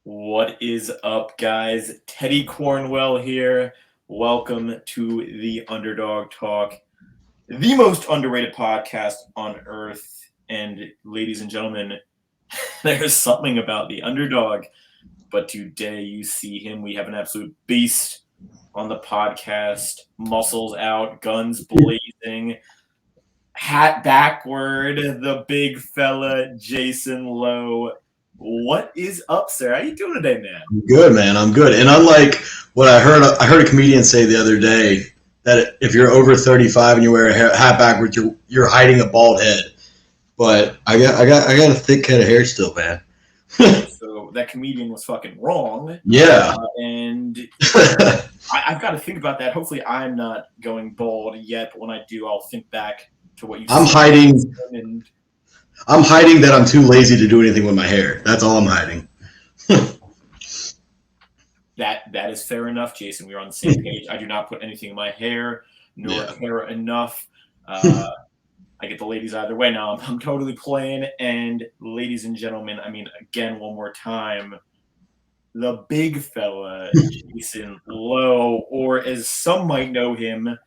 What is up, guys? Teddy Cornwell here. Welcome to the Underdog Talk, the most underrated podcast on earth. And ladies and gentlemen, there's something about the underdog, but today you see him. We have an absolute beast on the podcast, muscles out, guns blazing, hat backward, the big fella, Jason Lowe. What is up, sir? How you doing today, man? I'm good, man. I'm good. And unlike what I heard a comedian say the other day that if you're over 35 and you wear a hat backwards, you're hiding a bald head. But I got a thick head of hair still, man. So that comedian was fucking wrong. Yeah. And I've got to think about that. Hopefully, I'm not going bald yet. But when I do, I'll think back to what you said. I'm hiding that I'm too lazy to do anything with my hair. That's all I'm hiding. That is fair enough, Jason. We're on the same page. I do not put anything in my hair, nor care enough. I get the ladies either way. Now I'm totally playing. And ladies and gentlemen, I mean, again, one more time, the big fella, Jason Lowe, or as some might know him,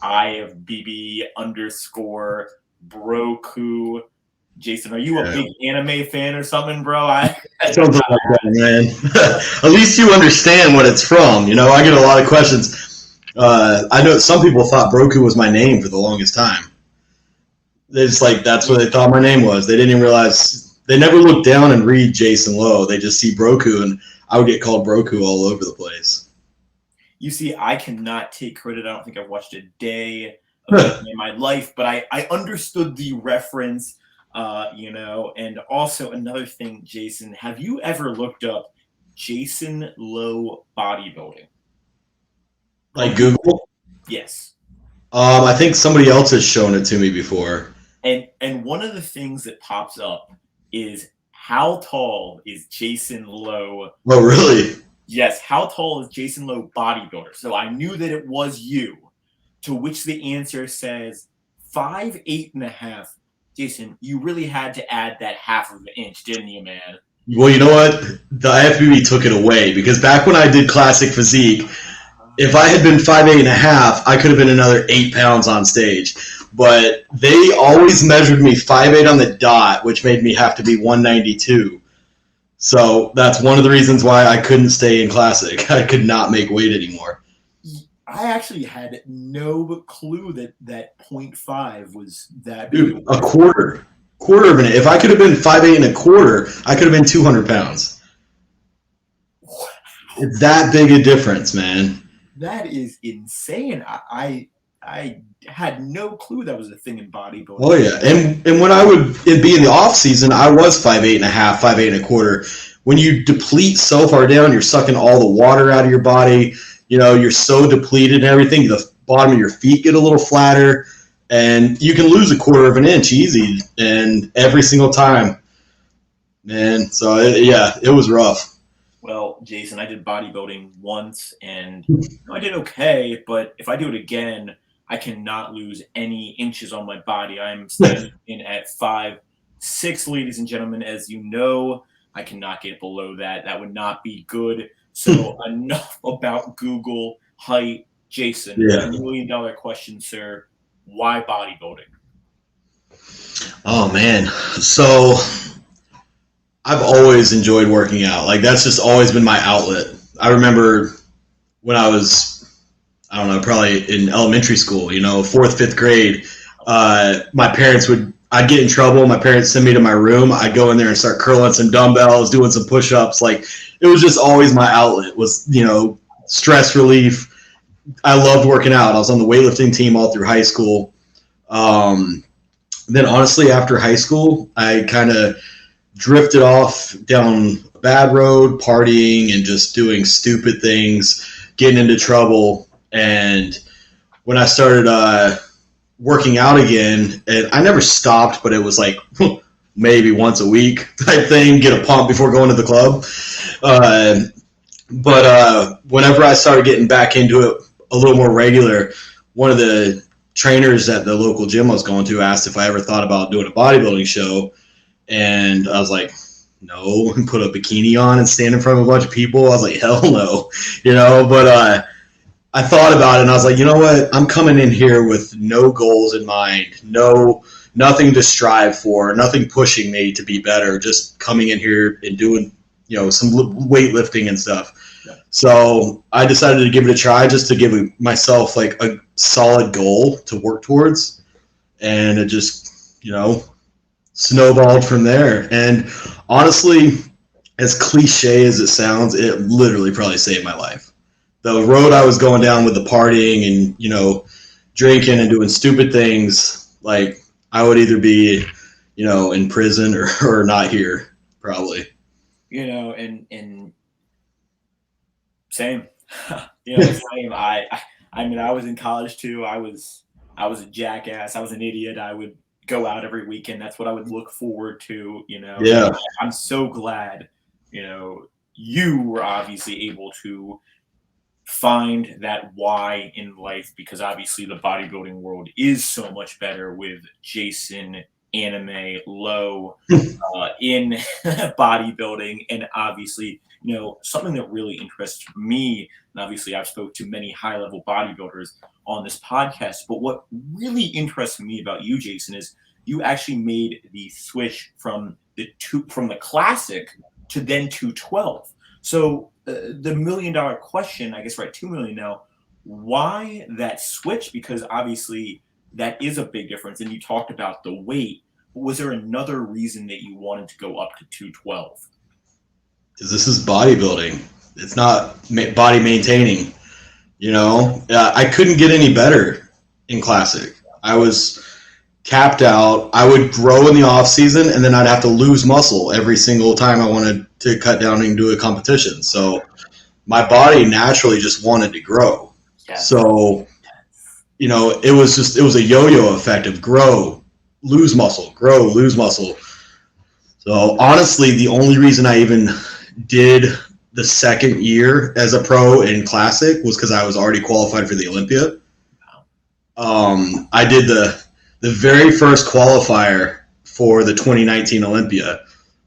IFBB _ Broku. Jason, are you a big anime fan or something, bro? Something like that, man. At least you understand what it's from. You know, I get a lot of questions. I know some people thought Broku was my name for the longest time. They just that's what they thought my name was. They didn't even realize. They never looked down and read Jason Lowe. They just see Broku, and I would get called Broku all over the place. You see, I cannot take credit. I don't think I've watched a day of it in my life, but I understood the reference. And also another thing, Jason, have you ever looked up Jason Lowe bodybuilding? Like Google? Yes. I think somebody else has shown it to me before. And one of the things that pops up is how tall is Jason Lowe? Oh, really? Yes. How tall is Jason Lowe bodybuilder? So I knew that it was you, to which the answer says 5'8.5". Jason, you really had to add that half of an inch, didn't you, man? Well, you know what? The IFBB took it away because back when I did classic physique, if I had been 5'8.5", I could have been another 8 pounds on stage. But they always measured me 5'8" on the dot, which made me have to be 192. So that's one of the reasons why I couldn't stay in classic. I could not make weight anymore. I actually had no clue that 0.5 was that big. Dude, a quarter of an inch. If I could have been 5'8.25", I could have been 200 pounds. Wow. It's that big a difference, man. That is insane. I had no clue that was a thing in bodybuilding. Oh yeah, and when I would be in the off season, I was 5'8.5", 5'8.25". When you deplete so far down, you're sucking all the water out of your body. You know, you're so depleted and everything, the bottom of your feet get a little flatter, and you can lose a quarter of an inch easy, and every single time. Man, so it was rough. Well, Jason, I did bodybuilding once, and I did okay, but if I do it again, I cannot lose any inches on my body. I'm standing in at 5'6", ladies and gentlemen. As you know, I cannot get below that. That would not be good. So enough about Google height. Jason, $1 million question, sir. Why bodybuilding? Oh, man. So I've always enjoyed working out. That's just always been my outlet. I remember when I was, I don't know, probably in elementary school, 4th, 5th grade, my parents I'd get in trouble. My parents send me to my room. I'd go in there and start curling some dumbbells, doing some push-ups. It was just always my outlet was, stress relief. I loved working out. I was on the weightlifting team all through high school. Then honestly, after high school, I kind of drifted off down a bad road, partying and just doing stupid things, getting into trouble. And when I started working out again, and I never stopped, but it was maybe once a week type thing, get a pump before going to the club. But whenever I started getting back into it a little more regular, one of the trainers at the local gym I was going to asked if I ever thought about doing a bodybuilding show. And I was like, no, and put a bikini on and stand in front of a bunch of people. I was like, hell no, but I thought about it and I was like, you know what? I'm coming in here with no goals in mind, nothing to strive for, nothing pushing me to be better, just coming in here and doing, some weightlifting and stuff. Yeah. So I decided to give it a try just to give myself like a solid goal to work towards. And it just, snowballed from there. And honestly, as cliche as it sounds, it literally probably saved my life. The road I was going down with the partying and, drinking and doing stupid things, like I would either be, in prison or not here, probably. And same, same. I mean, I was in college too. I was a jackass. I was an idiot. I would go out every weekend. That's what I would look forward to, Yeah. I'm so glad, you were obviously able to find that why in life, because obviously the bodybuilding world is so much better with Jason Anime Lowe in bodybuilding. And obviously, something that really interests me, and obviously I've spoke to many high-level bodybuilders on this podcast, but what really interests me about you, Jason, is you actually made the switch from the classic to then 212. So the $1 million question, I guess, right, 2 million now, why that switch? Because obviously that is a big difference. And you talked about the weight. Was there another reason that you wanted to go up to 212? Because this is bodybuilding. It's not body maintaining. I couldn't get any better in classic. I was capped out. I would grow in the off season, and then I'd have to lose muscle every single time I wanted to cut down and do a competition. So my body naturally just wanted to grow. Yes. So, it was a yo-yo effect of grow, lose muscle, grow, lose muscle. So honestly, the only reason I even did the second year as a pro in classic was because I was already qualified for the Olympia. I did the very first qualifier for the 2019 Olympia,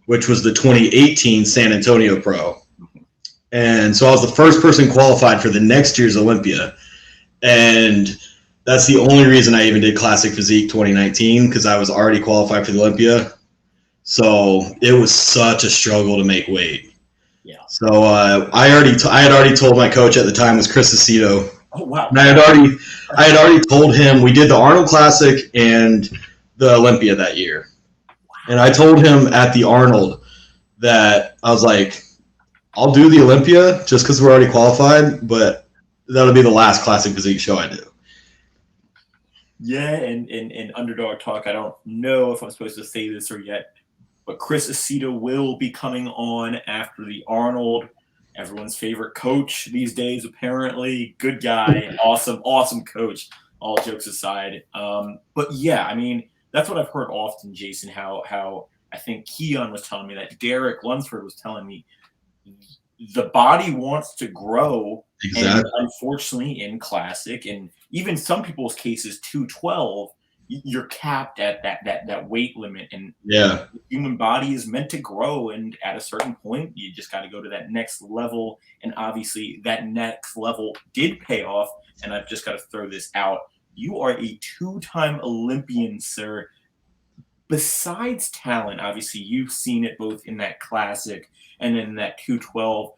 which was the 2018 San Antonio Pro. And so I was the first person qualified for the next year's Olympia. And that's the only reason I even did Classic Physique 2019, because I was already qualified for the Olympia. So it was such a struggle to make weight. Yeah. So I had already told my coach at the time, was Chris Aceto. Oh, wow. And I had already told him, we did the Arnold Classic and the Olympia that year. And I told him at the Arnold that I was like, I'll do the Olympia just because we're already qualified, but that'll be the last Classic Physique show I do. Yeah, and Underdog Talk, I don't know if I'm supposed to say this or yet, but Chris Aceto will be coming on after the Arnold. Everyone's favorite coach these days, apparently. Good guy, awesome coach, all jokes aside. But yeah, I mean, that's what I've heard often, Jason, how I think Keon was telling me that, Derek Lunsford was telling me, the body wants to grow. Exactly. And unfortunately in classic, and even some people's cases, 212, you're capped at that weight limit. And yeah, the human body is meant to grow. And at a certain point, you just got to go to that next level. And obviously that next level did pay off. And I've just got to throw this out. You are a 2-time Olympian, sir. Besides talent, obviously you've seen it both in that classic and in that 212.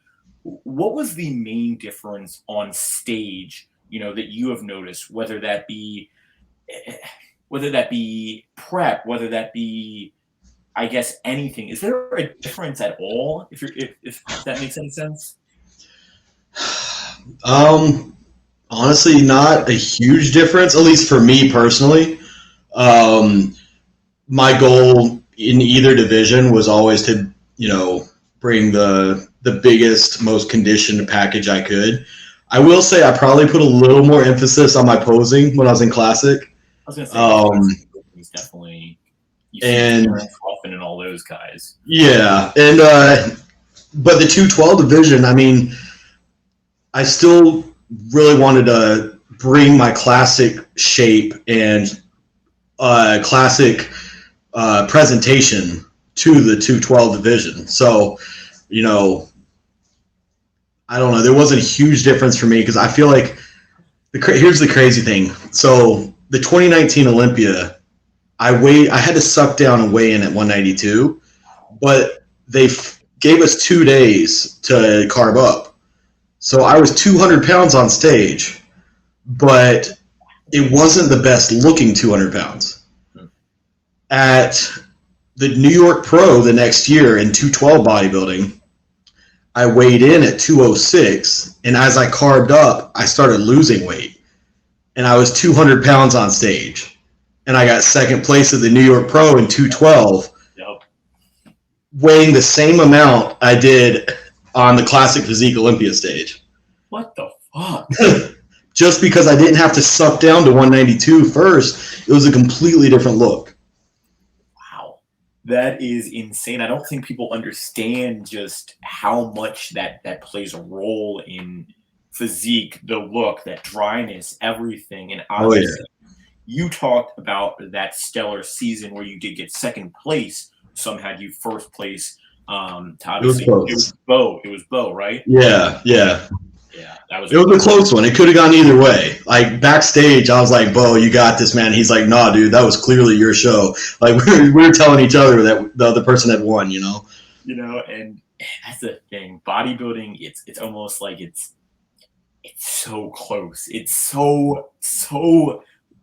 What was the main difference on stage, that you have noticed, whether that be prep, whether that be, I guess, anything? Is there a difference at all, if that makes any sense? Honestly, not a huge difference, at least for me personally. My goal in either division was always to, bring the biggest, most conditioned package I could. I will say I probably put a little more emphasis on my posing when I was in classic. I was going to say, definitely, and Hoffman and all those guys. Yeah, and but the 212 division, I mean, I still really wanted to bring my classic shape and classic presentation to the 212 division. So, you know, I don't know. There wasn't a huge difference for me because I feel like here's the crazy thing. So the 2019 Olympia, I had to suck down and weigh in at 192, but they gave us 2 days to carb up. So I was 200 pounds on stage, but it wasn't the best looking 200 pounds. At the New York Pro the next year in 212 bodybuilding, I weighed in at 206, and as I carved up, I started losing weight. And I was 200 pounds on stage. And I got second place at the New York Pro in 212, weighing the same amount I did on the Classic Physique Olympia stage. What the fuck? Just because I didn't have to suck down to 192 first, it was a completely different look. Wow. That is insane. I don't think people understand just how much that plays a role in physique, the look, that dryness, everything. And obviously, you talked about that stellar season where you did get second place. Some had you first place. Obviously, it was Bo, right? Yeah. Yeah, that was. It was a close one. It could have gone either way. Like backstage, I was like, "Bo, you got this, man." He's like, "Nah, dude, that was clearly your show." Like we were telling each other that the other person had won. You know, and that's the thing. Bodybuilding, it's almost like it's so close. It's so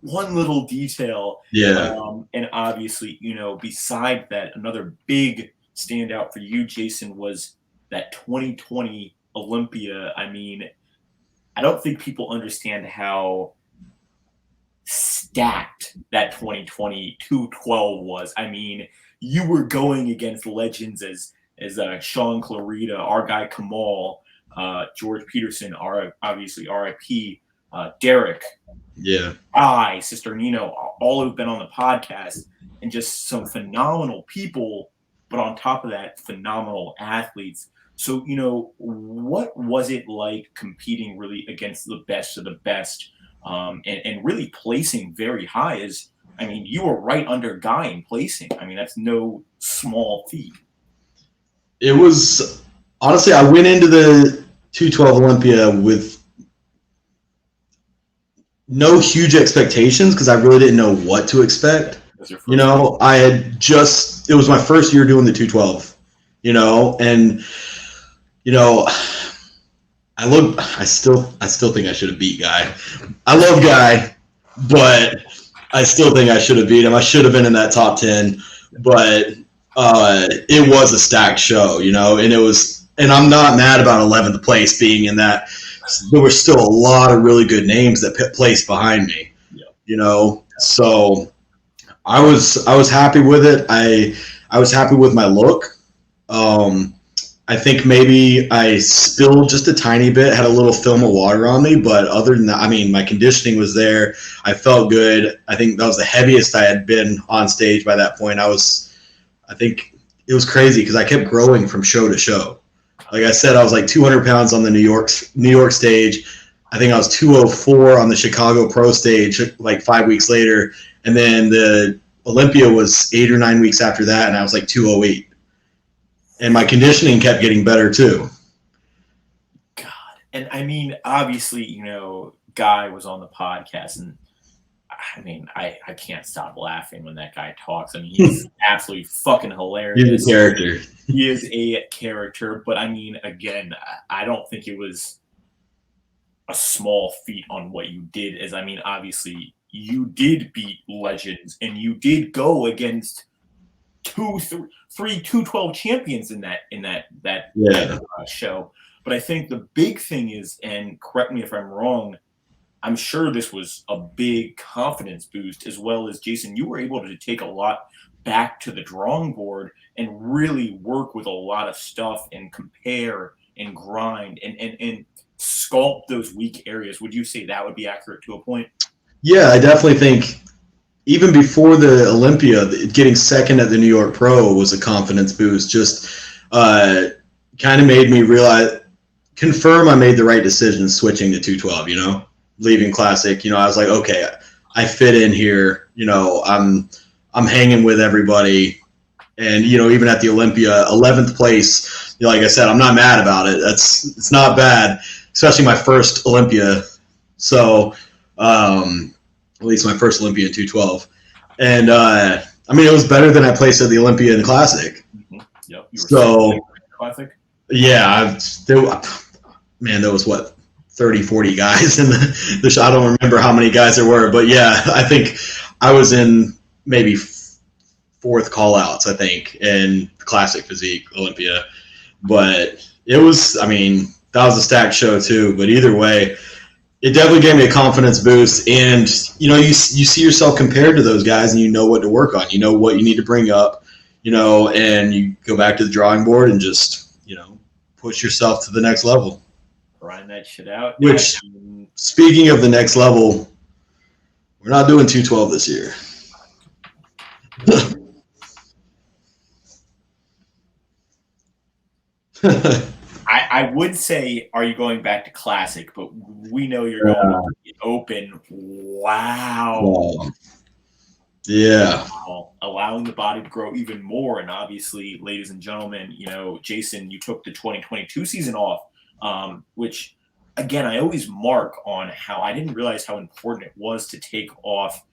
one little detail. Yeah. And obviously, beside that, another big standout for you, Jason, was that 2020 Olympia. I mean, I don't think people understand how stacked that 2020 212 was. I mean, you were going against legends as Sean Clarita, our guy Kamal, George Peterson, obviously RIP, Derek, Sister Nino, all who've been on the podcast, and just some phenomenal people, but on top of that, phenomenal athletes. So, what was it like competing really against the best of the best, and really placing very high? You were right under Guy in placing. I mean, that's no small feat. It was, honestly, I went into the 212 Olympia with no huge expectations because I really didn't know what to expect. It was my first year doing the 212, and I still think I should have beat Guy. I love Guy, but I still think I should have beat him. I should have been in that top 10, but it was a stacked show, and I'm not mad about 11th place being in that. There were still a lot of really good names that placed behind me, so I was happy with it. I was happy with my look. I think maybe I spilled just a tiny bit, had a little film of water on me, but other than that, my conditioning was there. I felt good. I think that was the heaviest I had been on stage by that point. I think it was crazy because I kept growing from show to show. Like I said, I was like 200 pounds on the New York stage. I think I was 204 on the Chicago Pro stage like 5 weeks later. And then the Olympia was 8 or 9 weeks after that, and I was like 208. And my conditioning kept getting better too. God. And obviously, Guy was on the podcast, and I can't stop laughing when that guy talks. He's absolutely fucking hilarious. He's a character. He is a character, but again, I don't think it was a small feat on what you did. Obviously, you did beat legends, and you did go against three 212 champions in that show. But I think the big thing is, and correct me if I'm wrong, I'm sure this was a big confidence boost, as well as, Jason, you were able to take a lot back to the drawing board and really work with a lot of stuff and compare and grind and sculpt those weak areas. Would you say that would be accurate to a point? Yeah, I definitely think even before the Olympia, getting second at the New York Pro was a confidence boost. Just kind of made me confirm I made the right decision switching to 212, leaving Classic. I was like, okay, I fit in here. I'm hanging with everybody. And, even at the Olympia, 11th place, like I said, I'm not mad about it. It's not bad, especially my first Olympia. So, at least my first Olympia in 212. And, it was better than I placed at the Olympia in the Classic. Mm-hmm. Yep. So, Classic? Yeah, there was what, 30, 40 guys in the show. I don't remember how many guys there were, but yeah, I think I was in maybe fourth call-outs, I think, in Classic Physique Olympia. But it was, that was a stacked show too. But either way, it definitely gave me a confidence boost. And, you see yourself compared to those guys and you know what to work on. You know what you need to bring up, and you go back to the drawing board and just, push yourself to the next level. Grind that shit out. Which, speaking of the next level, we're not doing 212 this year. I would say, are you going back to Classic? But we know you're going to the Open. Wow. Yeah. Allowing the body to grow even more. And obviously, ladies and gentlemen, Jason, you took the 2022 season off, which, again, I always mark on how I didn't realize how important it was to take off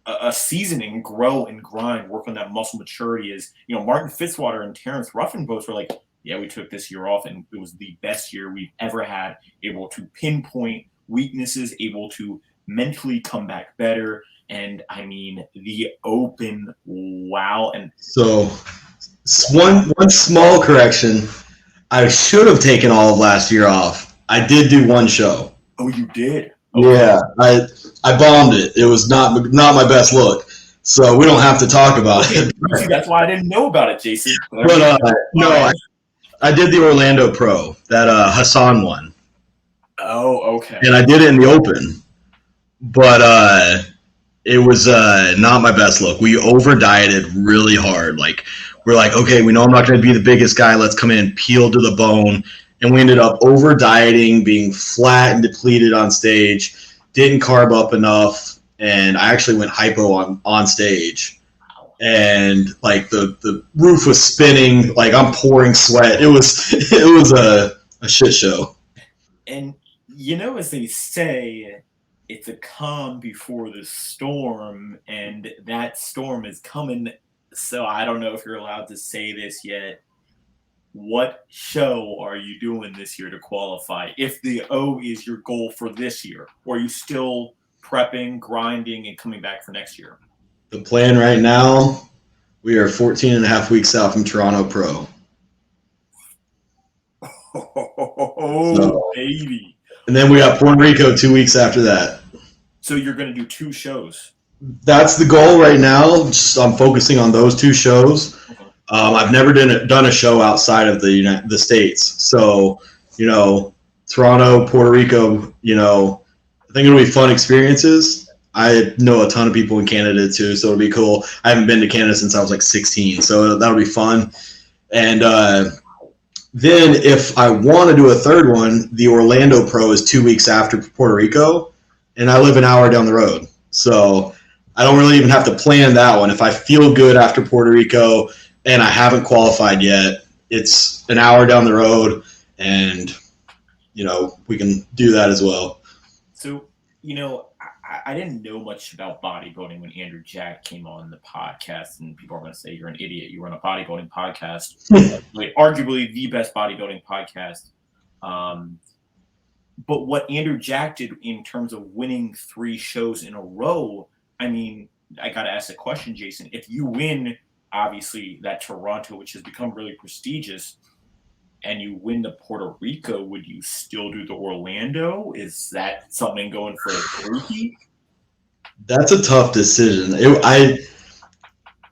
a season and grow and grind, work on that muscle maturity. As Martin Fitzwater and Terrence Ruffin both were like, yeah, we took this year off and it was the best year we've ever had, able to pinpoint weaknesses, able to mentally come back better. And the Open, wow. And so one small correction. I should have taken all of last year off. I did do one show. Oh, you did? Okay. Yeah, I bombed it. It was not my best look. So we don't have to talk about it. See, that's why I didn't know about it, Jason. But no, I did the Orlando Pro, that Hassan one. Oh, okay. And I did it in the Open. But it was not my best look. We over dieted really hard. Like, we're like, okay, we know I'm not going to be the biggest guy. Let's come in, peel to the bone. And we ended up over dieting, being flat and depleted on stage. Didn't carb up enough, and I actually went hypo on stage. And like the roof was spinning, like I'm pouring sweat. It was a shit show. And as they say, it's a calm before the storm, and that storm is coming. So I don't know if you're allowed to say this yet. What show are you doing this year to qualify? If the O is your goal for this year, or are you still prepping, grinding, and coming back for next year? The plan right now, we are 14 and a half weeks out from Toronto Pro. Oh, baby. And then we got Puerto Rico 2 weeks after that. So you're going to do 2 shows? That's the goal right now. I'm focusing on those 2 shows. Okay. I've never done a show outside of the States. So, Toronto, Puerto Rico, I think it'll be fun experiences. I know a ton of people in Canada too, so it'll be cool. I haven't been to Canada since I was like 16, so that'll be fun. And then if I want to do a third one, the Orlando Pro is 2 weeks after Puerto Rico, and I live an hour down the road. So I don't really even have to plan that one. If I feel good after Puerto Rico and I haven't qualified yet, it's an hour down the road, and, we can do that as well. So, I didn't know much about bodybuilding when Andrew Jack came on the podcast, and people are going to say you're an idiot. You run a bodybuilding podcast, arguably the best bodybuilding podcast. But what Andrew Jack did in terms of winning 3 shows in a row, I got to ask the question, Jason. If you win, obviously, that Toronto, which has become really prestigious, and you win the Puerto Rico, would you still do the Orlando? Is that something going for a rookie? That's a tough decision. I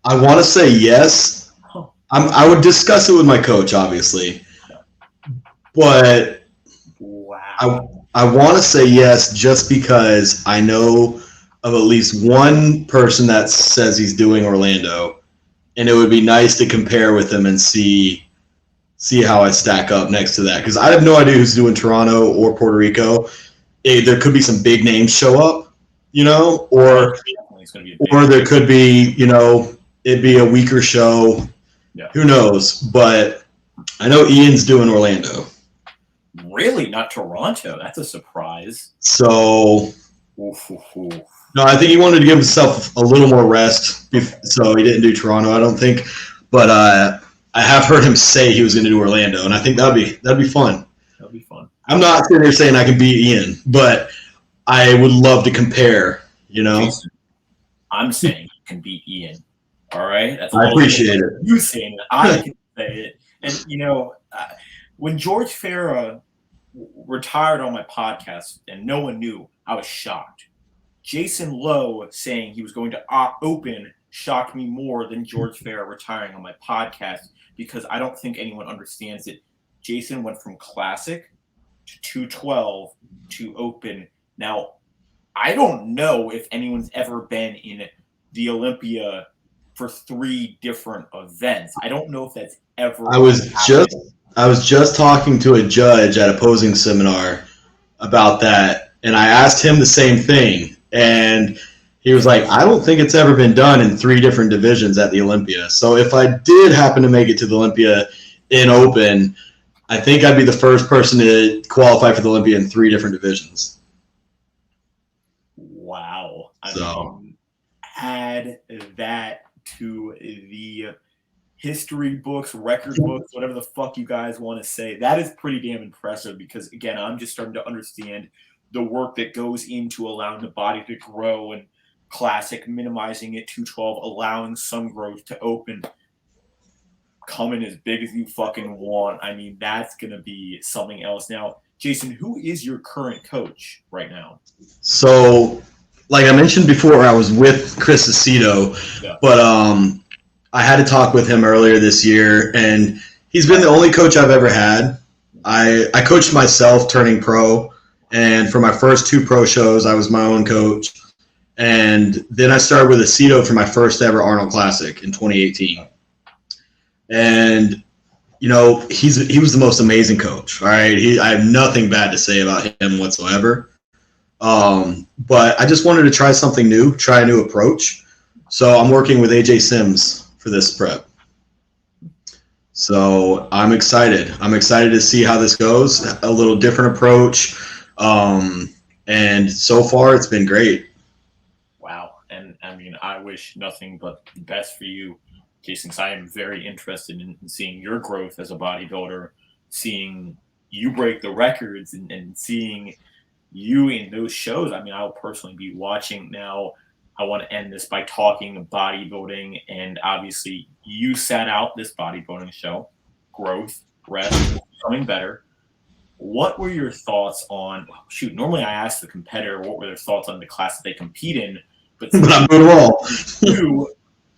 want to say yes. I would discuss it with my coach, obviously. But wow. I want to say yes just because I know of at least one person that says he's doing Orlando, and it would be nice to compare with him and see how I stack up next to that, because I have no idea who's doing Toronto or Puerto Rico. There could be some big names show up, or there could be, it'd be a weaker show. Who knows? But I know Ian's doing Orlando. Really? Not Toronto? That's a surprise. So, Oof. no, I think he wanted to give himself a little more rest, so he didn't do Toronto, I don't think. But I have heard him say he was going to do Orlando, and I think that'd be fun. That'd be fun. I'm not sitting here saying I can beat Ian, but I would love to compare, you know? Jason, I'm saying you can beat Ian. All right? That's I appreciate it. You saying it. I can say it. And, you know, when George Farah retired on my podcast and no one knew, I was shocked. Jason Lowe saying he was going to open shocked me more than George Farah retiring on my podcast, because I don't think anyone understands it. Jason went from classic to 212 to open. Now, I don't know if anyone's ever been in the Olympia for 3 different events. I don't know if that's ever I was just talking to a judge at a posing seminar about that, and I asked him the same thing, and he was like, I don't think it's ever been done in 3 different divisions at the Olympia. So if I did happen to make it to the Olympia in open, I think I'd be the first person to qualify for the Olympia in 3 different divisions. Wow. I mean, add that to the history books, record books, whatever the fuck you guys want to say. That is pretty damn impressive, because, again, I'm just starting to understand the work that goes into allowing the body to grow, and classic minimizing it, 212, allowing some growth to open, coming as big as you fucking want. I mean, that's going to be something else. Now, Jason, who is your current coach right now? So, like I mentioned before, I was with Chris Aceto, but I had to talk with him earlier this year, and he's been the only coach I've ever had. I coached myself turning pro, and for my first 2 pro shows, I was my own coach. And then I started with Aceto for my first ever Arnold Classic in 2018. And, you know, he was the most amazing coach, all right? I have nothing bad to say about him whatsoever. But I just wanted to try something new, try a new approach. So I'm working with AJ Sims for this prep. So I'm excited. I'm excited to see how this goes, a little different approach. And so far it's been great. Wow. And I mean, I wish nothing but the best for you, Jason, because I am very interested in seeing your growth as a bodybuilder, seeing you break the records, and seeing you in those shows. I mean, I'll personally be watching. Now, I want to end this by talking bodybuilding, and obviously you sat out this bodybuilding show, growth, rest, becoming better. What were your thoughts on, normally I ask the competitor what were their thoughts on the class that they compete in, but not good at all. 2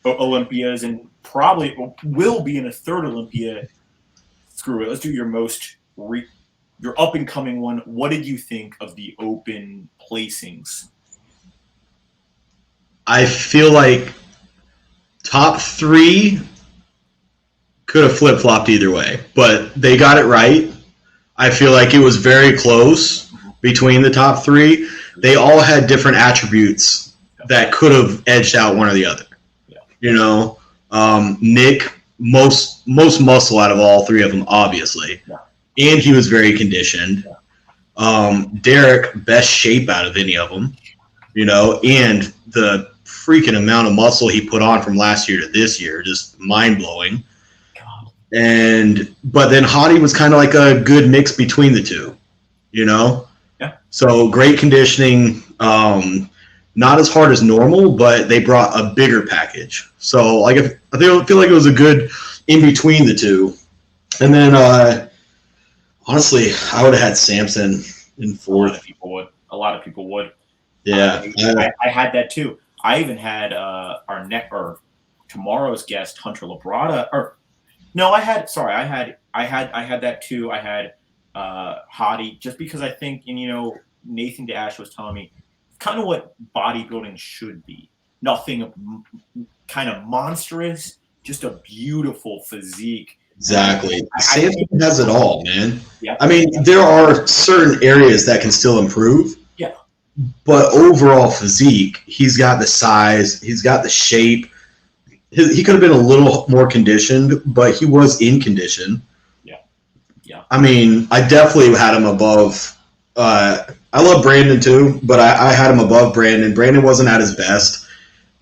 Olympias, and probably will be in a 3rd Olympia. Screw it. Let's do your your up and coming one. What did you think of the open placings? I feel like top 3 could have flip-flopped either way, but they got it right. I feel like it was very close between the top 3. They all had different attributes that could have edged out one or the other. Yeah. You know, Nick, most muscle out of all 3 of them, obviously. Yeah. And he was very conditioned. Yeah. Derek, best shape out of any of them, you know, and the freaking amount of muscle he put on from last year to this year, just mind-blowing. But then Hottie was kind of like a good mix between the 2, you know? Yeah. So great conditioning, not as hard as normal, but they brought a bigger package. So like I feel like it was a good in between the 2. And then honestly, I would have had Samson in 4th. A lot of people would. Yeah. I had that too. I even had tomorrow's guest, Hunter Labrada, I had that too. I had Hottie, just because I think, and you know, Nathan Dash was telling me kind of what bodybuilding should be. Nothing kind of monstrous, just a beautiful physique. Exactly. Samson has it all, man. Yeah. I mean, there are certain areas that can still improve. Yeah. But overall physique, he's got the size, he's got the shape. he could have been a little more conditioned, but he was in condition. Yeah. I mean, I definitely had him above. I love Brandon too, but I had him above Brandon. Brandon wasn't at his best,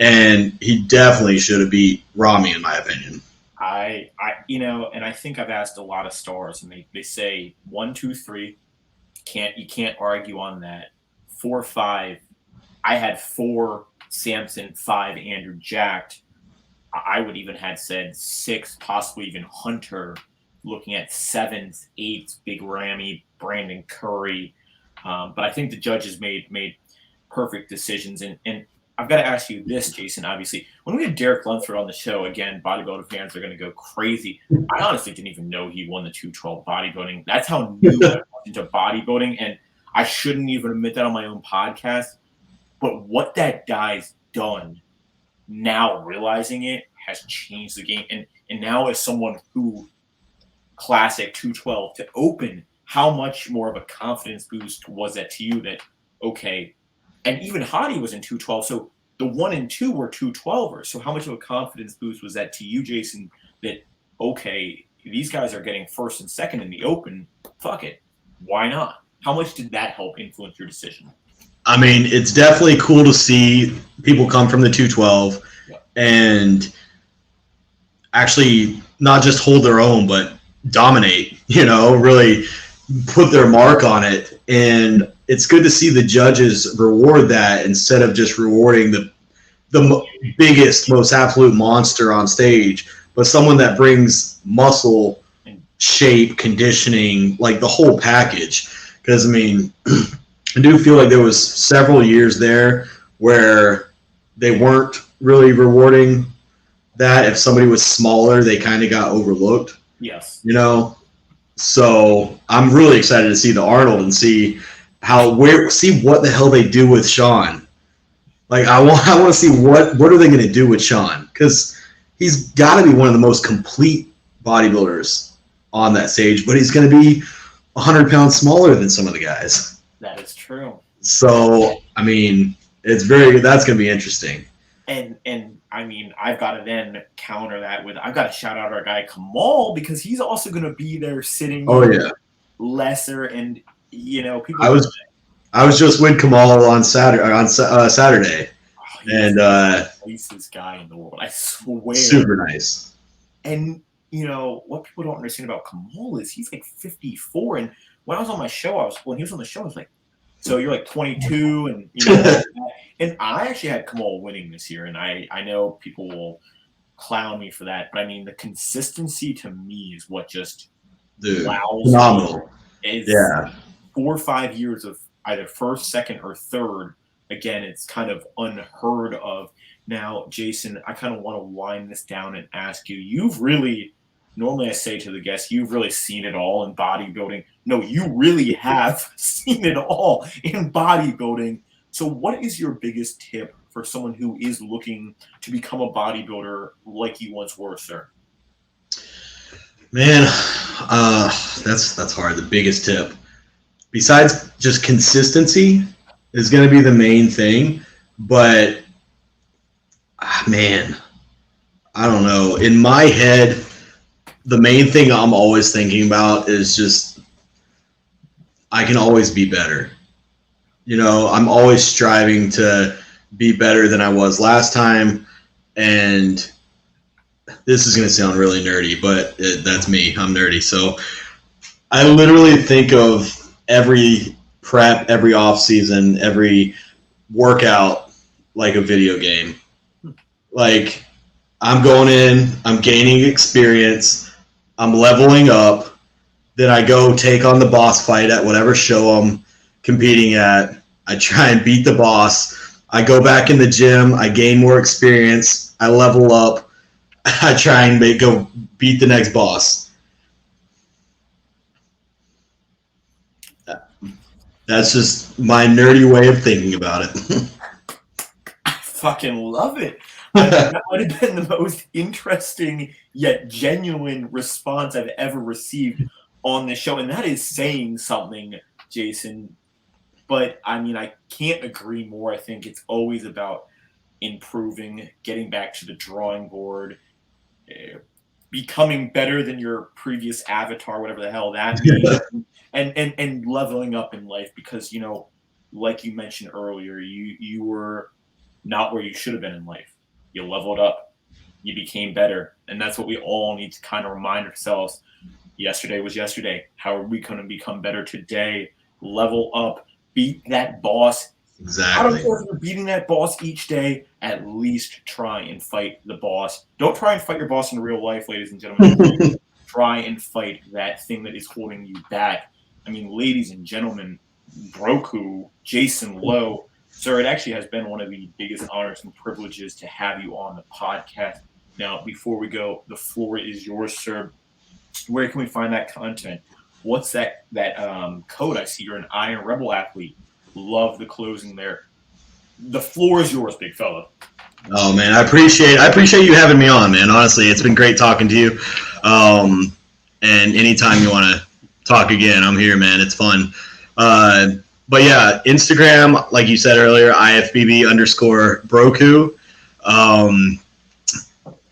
and he definitely should have beat Rami, in my opinion. And I think I've asked a lot of stars, and they say 1, 2, 3. You can't argue on that. 4, 5. I had 4 Samson, 5 Andrew Jacked. I would even had said 6, possibly even Hunter. Looking at 7s, 8s, Big Ramy, Brandon Curry. But I think the judges made perfect decisions. And I've got to ask you this, Jason. Obviously, when we had Derek Lunsford on the show, again, bodybuilder fans are going to go crazy. I honestly didn't even know he won the 212 bodybuilding. That's how new I was into bodybuilding, and I shouldn't even admit that on my own podcast. But what that guy's done, now realizing it, has changed the game. And now as someone who classic 212 to open, how much more of a confidence boost was that to you that, okay, and even Hadi was in 212, so the 1 and 2 were 212ers. So how much of a confidence boost was that to you, Jason, that, okay, these guys are getting first and second in the open, fuck it, why not? How much did that help influence your decision? I mean, it's definitely cool to see people come from the 212 and actually not just hold their own, but dominate, really put their mark on it. And it's good to see the judges reward that instead of just rewarding the biggest, most absolute monster on stage, but someone that brings muscle, shape, conditioning, like the whole package. Because, I mean, I do feel like there was several years there where they weren't really rewarding that. If somebody was smaller, they kind of got overlooked. Yes. So I'm really excited to see the Arnold and see what the hell they do with Sean. Like I want to see what are they going to do with Sean, because he's got to be one of the most complete bodybuilders on that stage, but he's going to be 100 pounds smaller than some of the guys. That is true. So I mean, that's going to be interesting. And I mean, I've got to then counter that with, I've got to shout out our guy Kamal, because he's also going to be there sitting lesser, and people. I was just with Kamal on Saturday, and the nicest guy in the world, I swear. Super nice. And what people don't understand about Kamal is he's like 54, and when I was on my show, when he was on the show, I was like, so you're like 22, and and I actually had Kamal winning this year, and I know people will clown me for that, but I mean the consistency to me is what just wows phenomenal. Me. 4 or 5 years of either first, second, or third. Again, it's kind of unheard of. Now, Jason, I kind of want to wind this down and ask you. You've really, normally I say to the guests, you've really seen it all in bodybuilding. No, you really have seen it all in bodybuilding. So what is your biggest tip for someone who is looking to become a bodybuilder like you once were, sir? Man, that's hard. The biggest tip, besides just consistency, is going to be the main thing. But, man, I don't know. In my head, the main thing I'm always thinking about is just I can always be better. I'm always striving to be better than I was last time. And this is going to sound really nerdy, but that's me. I'm nerdy. So I literally think of every prep, every off season, every workout like a video game. Like I'm going in, I'm gaining experience, I'm leveling up. Then I go take on the boss fight at whatever show I'm competing at. I try and beat the boss. I go back in the gym. I gain more experience. I level up. I try and go beat the next boss. That's just my nerdy way of thinking about it. I fucking love it. That might have been the most interesting yet genuine response I've ever received on this show. And that is saying something, Jason. But I mean, I can't agree more. I think it's always about improving, getting back to the drawing board, becoming better than your previous avatar, whatever the hell that means, and leveling up in life because, you know, like you mentioned earlier, you were not where you should have been in life. You leveled up, you became better, and that's what we all need to kind of remind ourselves. Yesterday was yesterday. How are we going to become better today? Level up, beat that boss. Exactly. I don't care if you're beating that boss each day. At least try and fight the boss. Don't try and fight your boss in real life, ladies and gentlemen. Try and fight that thing that is holding you back. I mean, ladies and gentlemen, Broku, Jason Lowe, sir, it actually has been one of the biggest honors and privileges to have you on the podcast. Now, before we go, the floor is yours, sir. Where can we find that content? What's that code? I see you're an Iron Rebel athlete. Love the closing there. The floor is yours, big fella. Oh man, I appreciate you having me on, man. Honestly, it's been great talking to you. And anytime you want to talk again, I'm here, man. It's fun. But yeah, Instagram, like you said earlier, IFBB_Broku.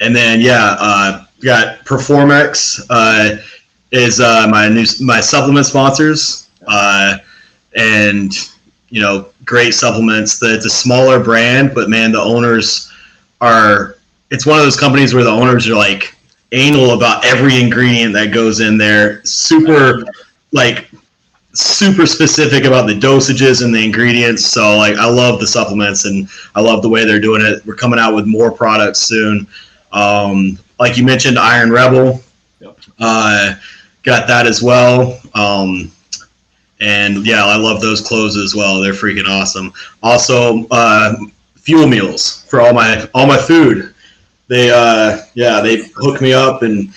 And then got PerformX is my supplement sponsors. And you know, great supplements. It's a smaller brand, but man, the owners it's one of those companies where the owners are like anal about every ingredient that goes in there. Super specific about the dosages and the ingredients. So like, I love the supplements and I love the way they're doing it. We're coming out with more products soon. Like you mentioned, Iron Rebel, got that as well. And yeah, I love those clothes as well. They're freaking awesome. Also, fuel meals for all my food. They hook me up and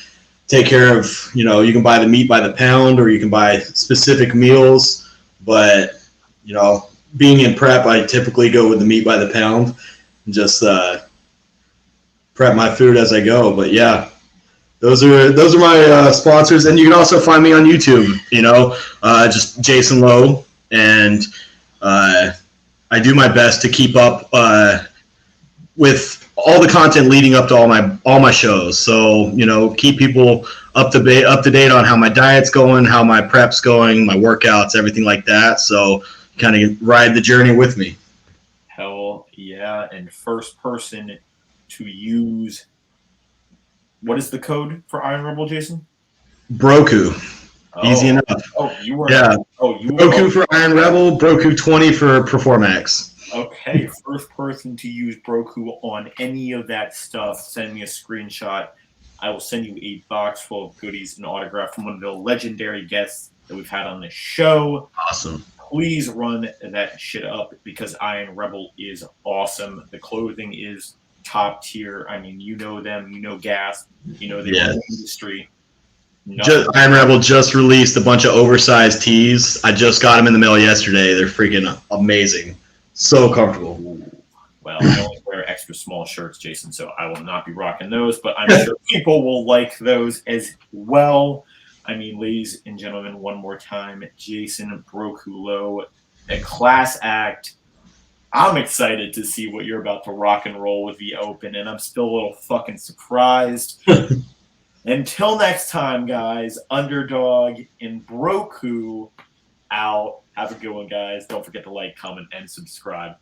take care of, you know, you can buy the meat by the pound or you can buy specific meals. But, you know, being in prep, I typically go with the meat by the pound and just prep my food as I go. But yeah. Those are my sponsors, and you can also find me on YouTube. You know, just Jason Lowe, and I do my best to keep up with all the content leading up to all my shows. So you know, keep people up to date on how my diet's going, how my prep's going, my workouts, everything like that. So kind of ride the journey with me. Hell yeah! And first person to use. What is the code for Iron Rebel, Jason? Broku. Easy enough. Oh, you were. Yeah. Broku for Iron Rebel, Broku 20 for PerformX. Okay, first person to use Broku on any of that stuff, send me a screenshot. I will send you a box full of goodies and autograph from one of the legendary guests that we've had on the show. Awesome. Please run that shit up because Iron Rebel is awesome. The clothing is top tier. I mean, you know them, you know Gas, you know the industry. Iron Rebel just released a bunch of oversized tees. I just got them in the mail yesterday. They're freaking amazing. So comfortable. Well, I only wear extra small shirts, Jason, so I will not be rocking those, but I'm sure people will like those as well. I mean, ladies and gentlemen, one more time, Jason Broku Lowe, a class act. I'm excited to see what you're about to rock and roll with the Open, and I'm still a little fucking surprised. Until next time, guys, Underdog and Broku out. Have a good one, guys. Don't forget to like, comment, and subscribe.